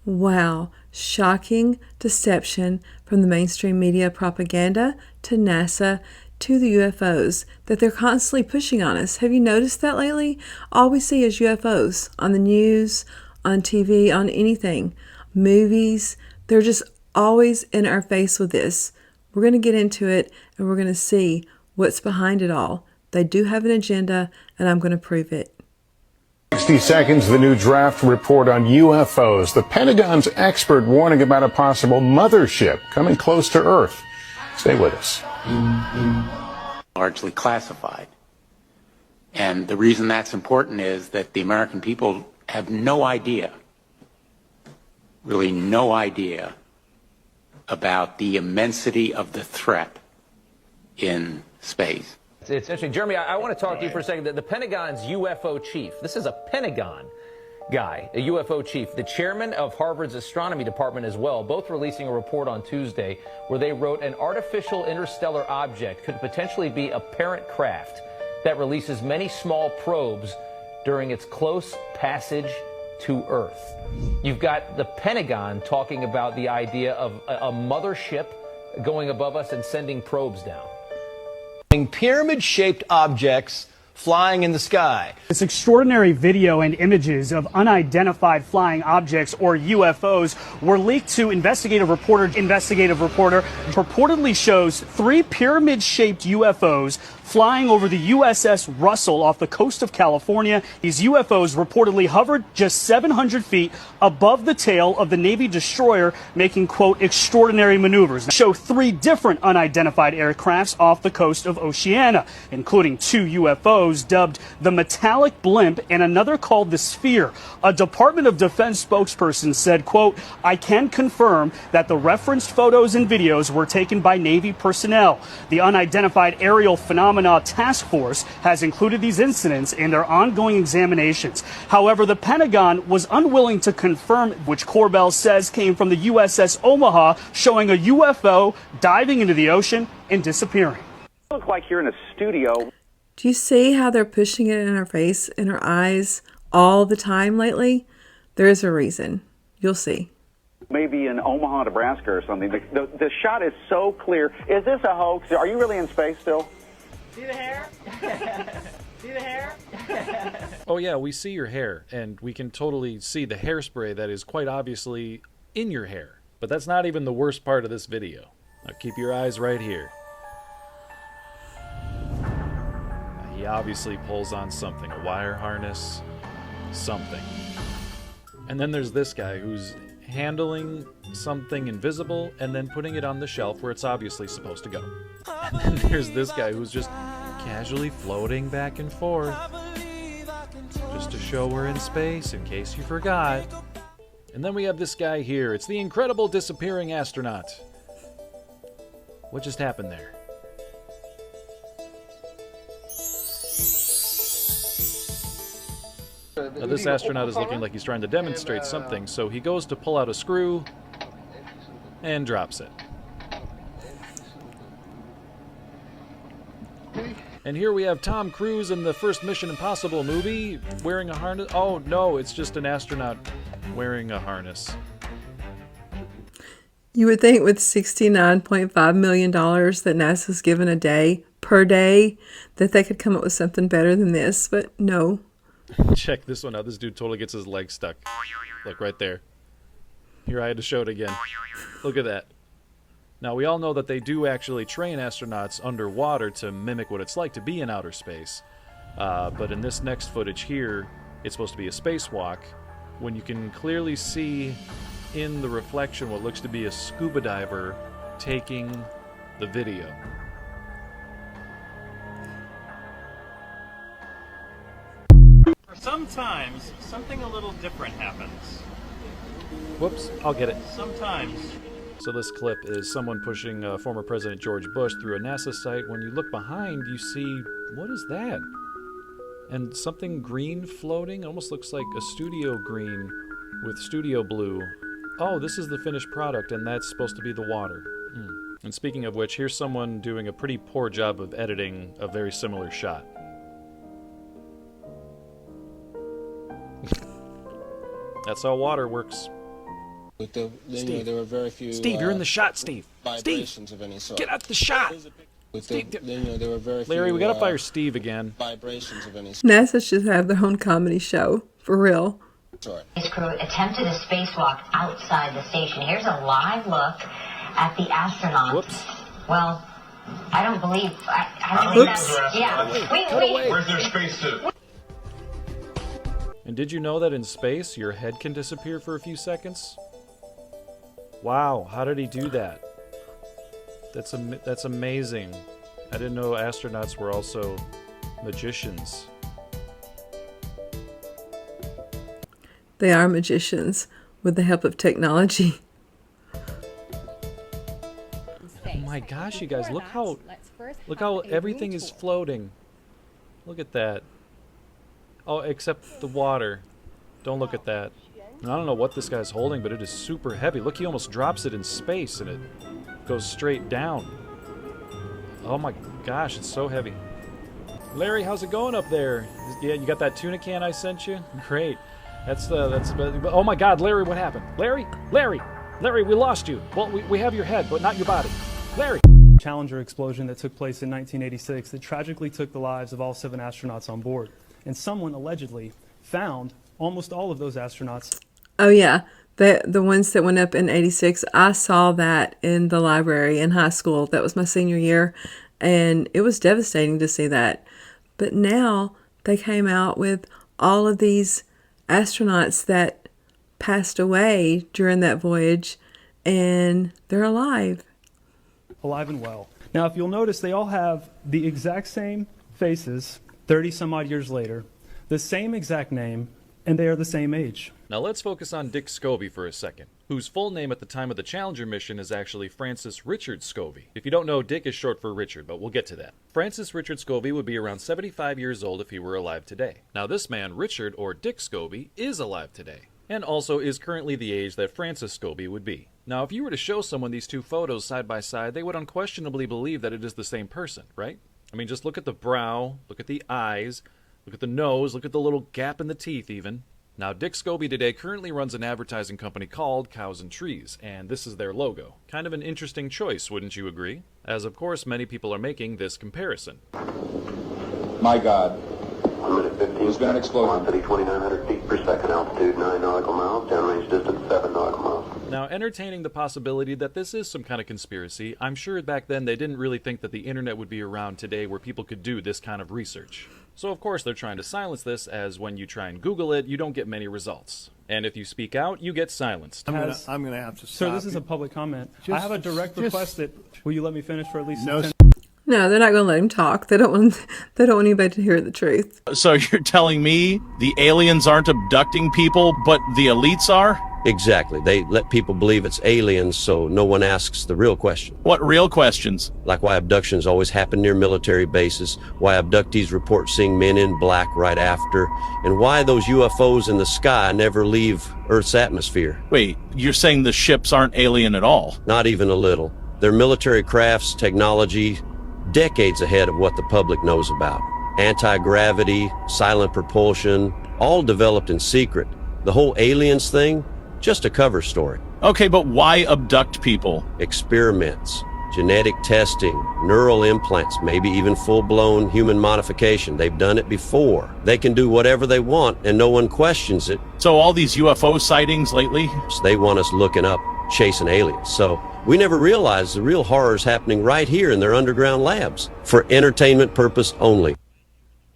Wow, shocking deception from the mainstream media propaganda to NASA to the UFOs that they're constantly pushing on us. Have you noticed that lately? All we see is UFOs on the news, on TV, on anything, movies. They're just always in our face with this. We're going to get into it and we're going to see what's behind it all. They do have an agenda and I'm going to prove it. 60 seconds, the new draft report on UFOs. The Pentagon's expert warning about a possible mothership coming close to Earth. Stay with us. Largely classified. And the reason that's important is that the American people have no idea, really no idea, about the immensity of the threat in space. It's interesting. Jeremy, I want to talk to you for a second. The Pentagon's UFO chief, this is a Pentagon guy, a UFO chief, the chairman of Harvard's astronomy department as well, both releasing a report on Tuesday where they wrote an artificial interstellar object could potentially be a parent craft that releases many small probes during its close passage to Earth. You've got the Pentagon talking about the idea of a mothership going above us and sending probes down. Pyramid-shaped objects flying in the sky. This extraordinary video and images of unidentified flying objects, or UFOs, were leaked to investigative reporter. Reportedly shows 3 pyramid-shaped UFOs flying over the USS Russell off the coast of California. These UFOs reportedly hovered just 700 feet above the tail of the Navy destroyer, making, quote, extraordinary maneuvers. Show 3 different unidentified aircrafts off the coast of Oceania, including 2 UFOs dubbed the Metallic Blimp and another called the Sphere. A Department of Defense spokesperson said, quote, I can confirm that the referenced photos and videos were taken by Navy personnel. The Unidentified Aerial Phenomena Task Force has included these incidents in their ongoing examinations. However, the Pentagon was unwilling to confirm, which Corbell says came from the USS Omaha, showing a UFO diving into the ocean and disappearing. Look like you're in a studio. Do you see how they're pushing it in our face, in our eyes, all the time lately? There is a reason. You'll see. Maybe in Omaha, Nebraska or something. The shot is so clear. Is this a hoax? Are you really in space still? See the hair? See the hair? Oh yeah, we see your hair, and we can totally see the hairspray that is quite obviously in your hair. But that's not even the worst part of this video. Now keep your eyes right here. He obviously pulls on something, a wire harness, something. And then there's this guy who's handling something invisible and then putting it on the shelf where it's obviously supposed to go. And then there's this guy who's just casually floating back and forth just to show we're in space, in case you forgot. And then we have this guy here. It's the incredible disappearing astronaut. What just happened there? Now this astronaut is looking like he's trying to demonstrate something, so he goes to pull out a screw and drops it. And here we have Tom Cruise in the first Mission Impossible movie wearing a harness. Oh no, it's just an astronaut wearing a harness. You would think with $69.5 million that NASA's given a day, per day, that they could come up with something better than this, but no. Check this one out. This dude totally gets his leg stuck. Like right there. Here, I had to show it again. Look at that. Now, we all know that they do actually train astronauts underwater to mimic what it's like to be in outer space. But in this next footage here, it's supposed to be a spacewalk, when you can clearly see in the reflection what looks to be a scuba diver taking the video. Sometimes something a little different happens. Whoops, I'll get it. Sometimes. So this clip is someone pushing former President George Bush through a NASA site. When you look behind, you see, what is that? And something green floating, almost looks like a studio green with studio blue. Oh, this is the finished product, and that's supposed to be the water. And speaking of which, here's someone doing a pretty poor job of editing a very similar shot. That's how water works. With the, then, there were very few. Steve, you're in the shot, Steve. Vibrations of any sort. Get out the shot. With the, then, there were very Larry, few, we gotta fire Steve again. Vibrations of any NASA should have their own comedy show, for real. sort. This crew attempted a spacewalk outside the station. Here's a live look at the astronauts. Whoops. Well, I don't believe. I don't Oops. Yeah. Where's their spacesuit? And did you know that in space, your head can disappear for a few seconds? Wow, how did he do that? That's amazing. I didn't know astronauts were also magicians. They are magicians with the help of technology. Oh my gosh, you guys, look how everything is floating. Look at that. Oh, except the water. Don't look at that. And I don't know what this guy's holding, but it is super heavy. Look, he almost drops it in space and it goes straight down. Oh my gosh, it's so heavy. Larry, how's it going up there? Yeah, you got that tuna can I sent you? Great. Oh my God, Larry, what happened? Larry, we lost you. Well, we have your head, but not your body. Larry. Challenger explosion that took place in 1986 that tragically took the lives of all 7 astronauts on board. And someone allegedly found almost all of those astronauts. Oh yeah, the ones that went up in '86. I saw that in the library in high school. That was my senior year, and it was devastating to see that. But now they came out with all of these astronauts that passed away during that voyage, and they're alive. Alive and well. Now, if you'll notice, they all have the exact same faces 30 some odd years later, the same exact name, and they are the same age. Now let's focus on Dick Scobie for a second, whose full name at the time of the Challenger mission is actually Francis Richard Scobie. If you don't know, Dick is short for Richard, but we'll get to that. Francis Richard Scobie would be around 75 years old if he were alive today. Now this man, Richard or Dick Scobie, is alive today, and also is currently the age that Francis Scobie would be. Now if you were to show someone these two photos side by side, they would unquestionably believe that it is the same person, right? I mean, just look at the brow, look at the eyes, look at the nose, look at the little gap in the teeth even. Now, Dick Scobie today currently runs an advertising company called Cows and Trees, and this is their logo. Kind of an interesting choice, wouldn't you agree? As of course, many people are making this comparison. My God. There's been an explosion. 2,900 feet per second, altitude 9 nautical miles, downrange distance 7 nautical miles. Now, entertaining the possibility that this is some kind of conspiracy, I'm sure back then they didn't really think that the internet would be around today where people could do this kind of research. So of course they're trying to silence this, as when you try and Google it, you don't get many results. And if you speak out, you get silenced. I'm gonna have to stop. Sir, this is a public comment. I have a direct request that, will you let me finish for at least 10 No, they're not going to let him talk. They don't want anybody to hear the truth. So you're telling me the aliens aren't abducting people, but the elites are? Exactly. They let people believe it's aliens, so no one asks the real question. What real questions? Like why abductions always happen near military bases, why abductees report seeing men in black right after, and why those UFOs in the sky never leave Earth's atmosphere. Wait, you're saying the ships aren't alien at all? Not even a little. They're military crafts, technology, decades ahead of what the public knows about. Anti-gravity, silent propulsion, all developed in secret. The whole aliens thing, just a cover story. Okay, but why abduct people? Experiments, genetic testing, neural implants, maybe even full-blown human modification. They've done it before. They can do whatever they want and no one questions it. So all these UFO sightings lately? So they want us looking up, chasing aliens. So we never realized the real horror is happening right here in their underground labs for entertainment purpose only.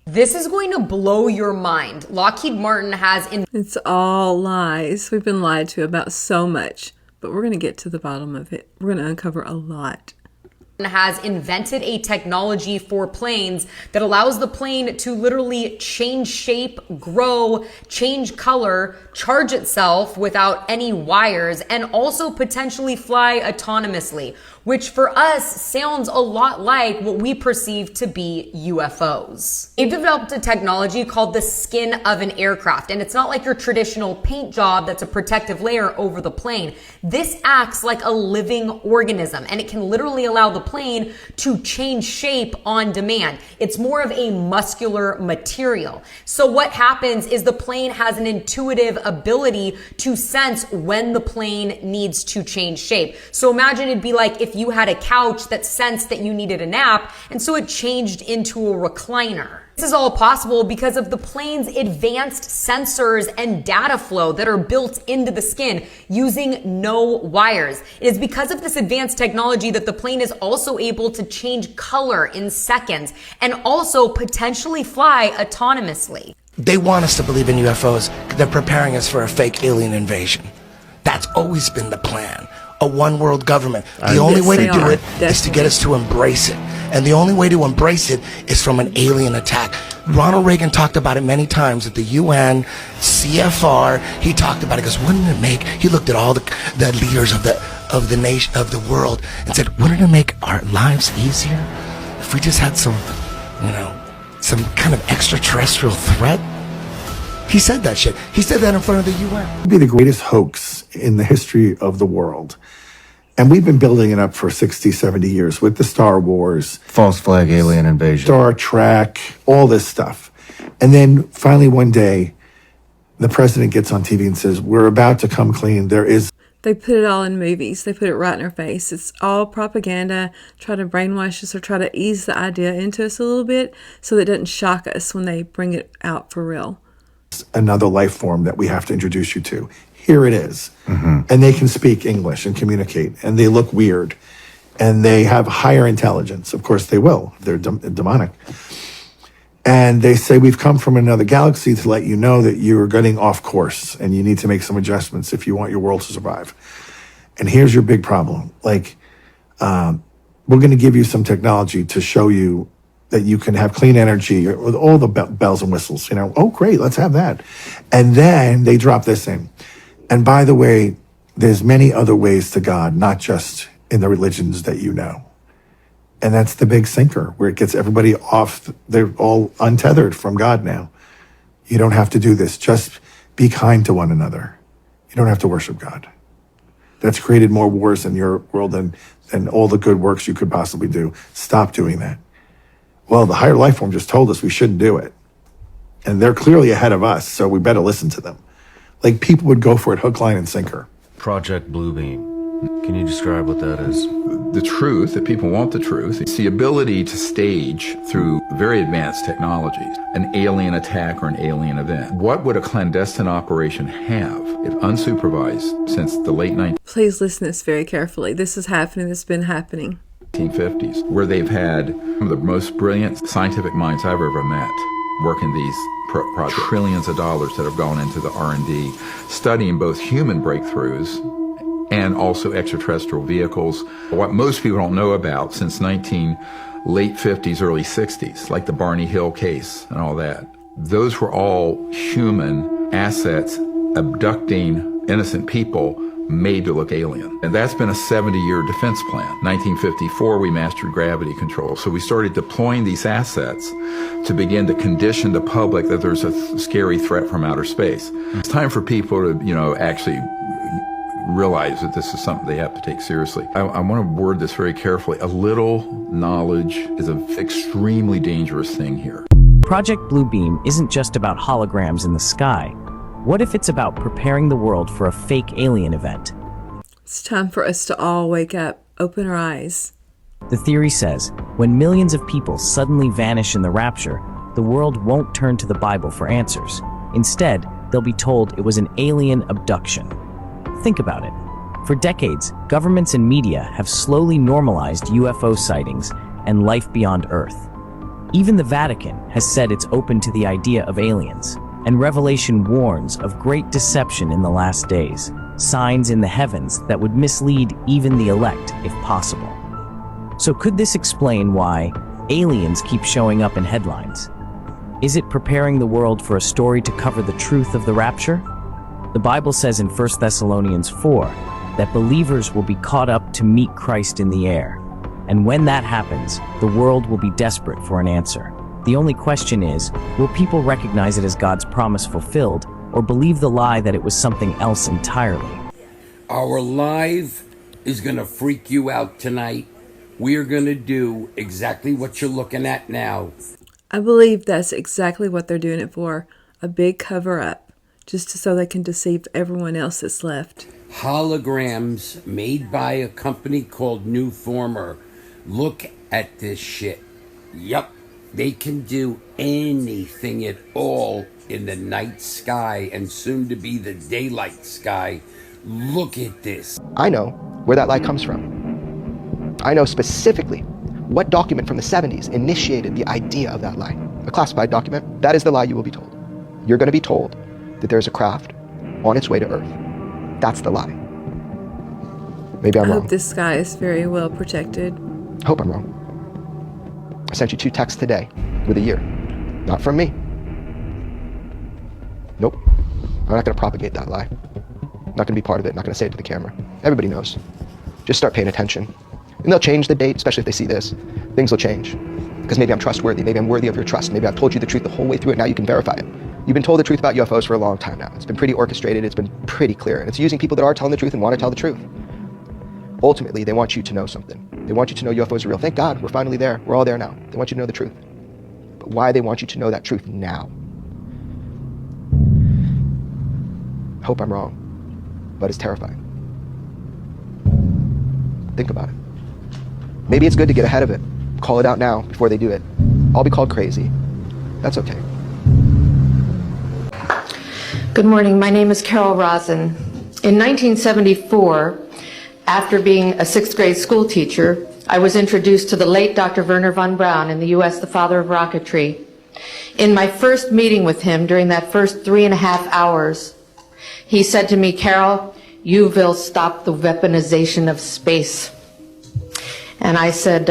This is going to blow your mind. Lockheed Martin has... It's all lies. We've been lied to about so much, but we're going to get to the bottom of it. We're going to uncover a lot. Has invented a technology for planes that allows the plane to literally change shape, grow, change color, charge itself without any wires, and also potentially fly autonomously. which for us sounds a lot like what we perceive to be UFOs. They've developed a technology called the skin of an aircraft, and it's not like your traditional paint job that's a protective layer over the plane. This acts like a living organism, and it can literally allow the plane to change shape on demand. It's more of a muscular material. So what happens is the plane has an intuitive ability to sense when the plane needs to change shape. So imagine it'd be like if you had a couch that sensed that you needed a nap, and so it changed into a recliner. This is all possible because of the plane's advanced sensors and data flow that are built into the skin using no wires. It is because of this advanced technology that the plane is also able to change color in seconds and also potentially fly autonomously. They want us to believe in UFOs. They're preparing us for a fake alien invasion. That's always been the plan. A one world government. The only way to do it is to get us to embrace it. And the only way to embrace it is from an alien attack. Ronald Reagan talked about it many times at the UN, CFR. He talked about it because wouldn't it make, he looked at all the leaders of the nation, of the world, and said, wouldn't it make our lives easier if we just had some, some kind of extraterrestrial threat? He said that shit. He said that in front of the UN. It would be the greatest hoax in the history of the world. And we've been building it up for 60, 70 years with the Star Wars. False flag alien invasion. Star Trek, all this stuff. And then finally one day, the president gets on TV and says, we're about to come clean. They put it all in movies. They put it right in our face. It's all propaganda, try to brainwash us or try to ease the idea into us a little bit so that it doesn't shock us when they bring it out for real. Another life form that we have to introduce you to. Here it is. Mm-hmm. And they can speak English and communicate, and they look weird, and they have higher intelligence. Of course they will. They're demonic. And they say, we've come from another galaxy to let you know that you're getting off course, and you need to make some adjustments if you want your world to survive. And here's your big problem. We're going to give you some technology to show you that you can have clean energy, with all the bells and whistles, Oh, great, let's have that. And then they drop this in. And by the way, there's many other ways to God, not just in the religions that you know. And that's the big sinker, where it gets everybody off. They're all untethered from God now. You don't have to do this. Just be kind to one another. You don't have to worship God. That's created more wars in your world than all the good works you could possibly do. Stop doing that. Well, the higher life form just told us we shouldn't do it. And they're clearly ahead of us, so we better listen to them. People would go for it hook, line, and sinker. Project Bluebeam. Can you describe what that is? The truth, that people want the truth. It's the ability to stage, through very advanced technologies, an alien attack or an alien event. What would a clandestine operation have if unsupervised since the late 1950s? Please listen to this very carefully. This is happening. This has been happening. 1950s, where they've had some of the most brilliant scientific minds I've ever met working these projects. Trillions of dollars that have gone into the R&D, studying both human breakthroughs and also extraterrestrial vehicles. What most people don't know about since late 50s, early 60s, like the Barney Hill case and all that, those were all human assets abducting innocent people made to look alien. And that's been a 70-year defense plan. 1954, we mastered gravity control. So we started deploying these assets to begin to condition the public that there's a scary threat from outer space. It's time for people to, actually realize that this is something they have to take seriously. I want to word this very carefully. A little knowledge is an extremely dangerous thing here. Project Bluebeam isn't just about holograms in the sky. What if it's about preparing the world for a fake alien event? It's time for us to all wake up, open our eyes. The theory says, when millions of people suddenly vanish in the rapture, the world won't turn to the Bible for answers. Instead, they'll be told it was an alien abduction. Think about it. For decades, governments and media have slowly normalized UFO sightings and life beyond Earth. Even the Vatican has said it's open to the idea of aliens. And Revelation warns of great deception in the last days, signs in the heavens that would mislead even the elect if possible. So could this explain why aliens keep showing up in headlines? Is it preparing the world for a story to cover the truth of the rapture? The Bible says in 1 Thessalonians 4 that believers will be caught up to meet Christ in the air. And when that happens, the world will be desperate for an answer. The only question is, will people recognize it as God's promise fulfilled, or believe the lie that it was something else entirely? Our live is going to freak you out tonight. We are going to do exactly what you're looking at now. I believe that's exactly what they're doing it for. A big cover-up, just so they can deceive everyone else that's left. Holograms made by a company called New Former. Look at this shit. Yup, they can do anything at all in the night sky and soon to be the daylight sky. Look at this. I know where that lie comes from. I know specifically what document from the 70s initiated the idea of that lie. A classified document. That is the lie you will be told. You're going to be told that there's a craft on its way to Earth. That's the lie. Maybe I'm wrong. I hope this sky is very well protected. I hope I'm wrong. I sent you 2 texts today with a year. Not from me. Nope. I'm not going to propagate that lie. I'm not going to be part of it. I'm not going to say it to the camera. Everybody knows. Just start paying attention. And they'll change the date, especially if they see this. Things will change. Because maybe I'm trustworthy. Maybe I'm worthy of your trust. Maybe I've told you the truth the whole way through it. Now you can verify it. You've been told the truth about UFOs for a long time now. It's been pretty orchestrated. It's been pretty clear. And it's using people that are telling the truth and want to tell the truth. Ultimately, they want you to know something. They want you to know UFOs are real. Thank God, we're finally there. We're all there now. They want you to know the truth. But why they want you to know that truth now? I hope I'm wrong, but it's terrifying. Think about it. Maybe it's good to get ahead of it. Call it out now before they do it. I'll be called crazy. That's okay. Good morning. My name is Carol Rosen. In 1974, after being a 6th grade school teacher, I was introduced to the late Dr. Wernher von Braun in the U.S., the father of rocketry. In my first meeting with him, during that first 3.5 hours, he said to me, "Carol, you will stop the weaponization of space." And I said,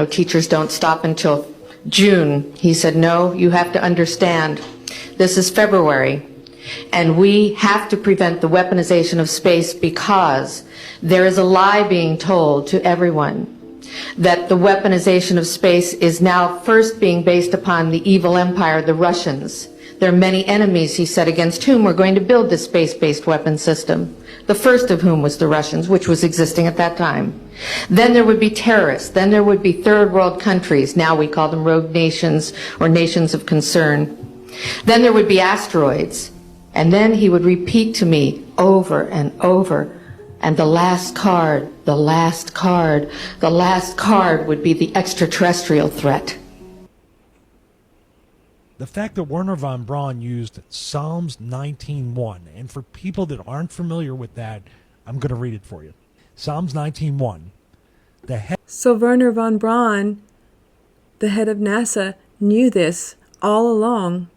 teachers don't stop until June. He said, "No, you have to understand. This is February, and we have to prevent the weaponization of space because there is a lie being told to everyone that the weaponization of space is now first being based upon the evil empire, the Russians. There are many enemies," he said, "against whom we're going to build this space-based weapon system. The first of whom was the Russians, which was existing at that time. Then there would be terrorists. Then there would be third world countries. Now we call them rogue nations or nations of concern. Then there would be asteroids." And then he would repeat to me over and over, "And the last card, the last card, the last card would be the extraterrestrial threat." The fact that Wernher von Braun used Psalms 19:1, and for people that aren't familiar with that, I'm going to read it for you. Psalms 19:1. So Wernher von Braun, the head of NASA, knew this all along,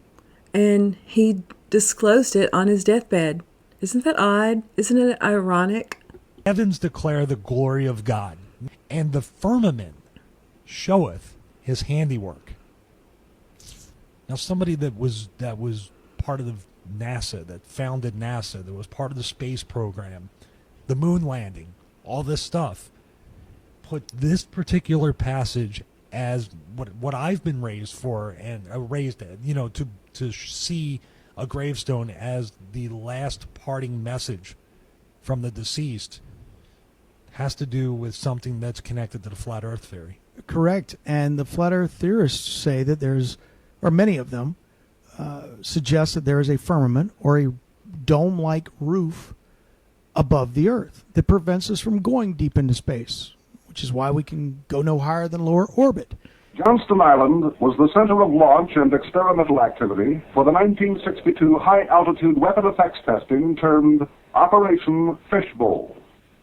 and he disclosed it on his deathbed. Isn't that odd? Isn't it ironic? Heavens declare the glory of God, and the firmament showeth his handiwork. Now, somebody that was part of the NASA, that founded NASA, that was part of the space program, the moon landing, all this stuff, put this particular passage as what I've been raised for, and raised, to see a gravestone as the last parting message from the deceased, has to do with something that's connected to the flat earth theory. Correct. And the flat earth theorists say that or many of them, suggest that there is a firmament or a dome-like roof above the earth that prevents us from going deep into space, which is why we can go no higher than lower orbit. Johnston Island was the center of launch and experimental activity for the 1962 high-altitude weapon effects testing termed Operation Fishbowl.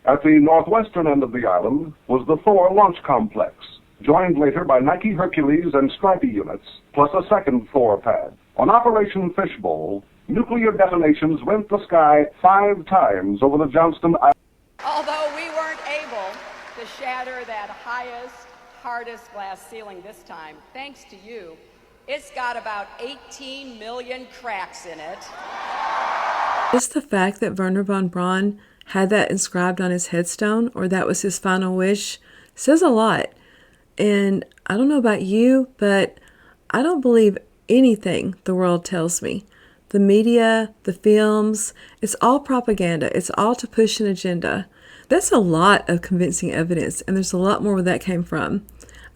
At the northwestern end of the island was the Thor Launch Complex, joined later by Nike Hercules and Stripey units, plus a second Thor pad. On Operation Fishbowl, nuclear detonations rent the sky 5 times over the Johnston Island. Although we weren't able to shatter that highest, hardest glass ceiling this time, thanks to you, it's got about 18 million cracks in it. Just the fact that Wernher von Braun had that inscribed on his headstone, or that was his final wish, says a lot. And I don't know about you, but I don't believe anything the world tells me. The media, the films, it's all propaganda. It's all to push an agenda. That's a lot of convincing evidence, and there's a lot more where that came from.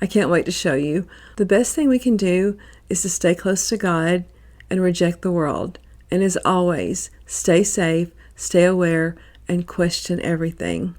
I can't wait to show you. The best thing we can do is to stay close to God and reject the world. And as always, stay safe, stay aware, and question everything.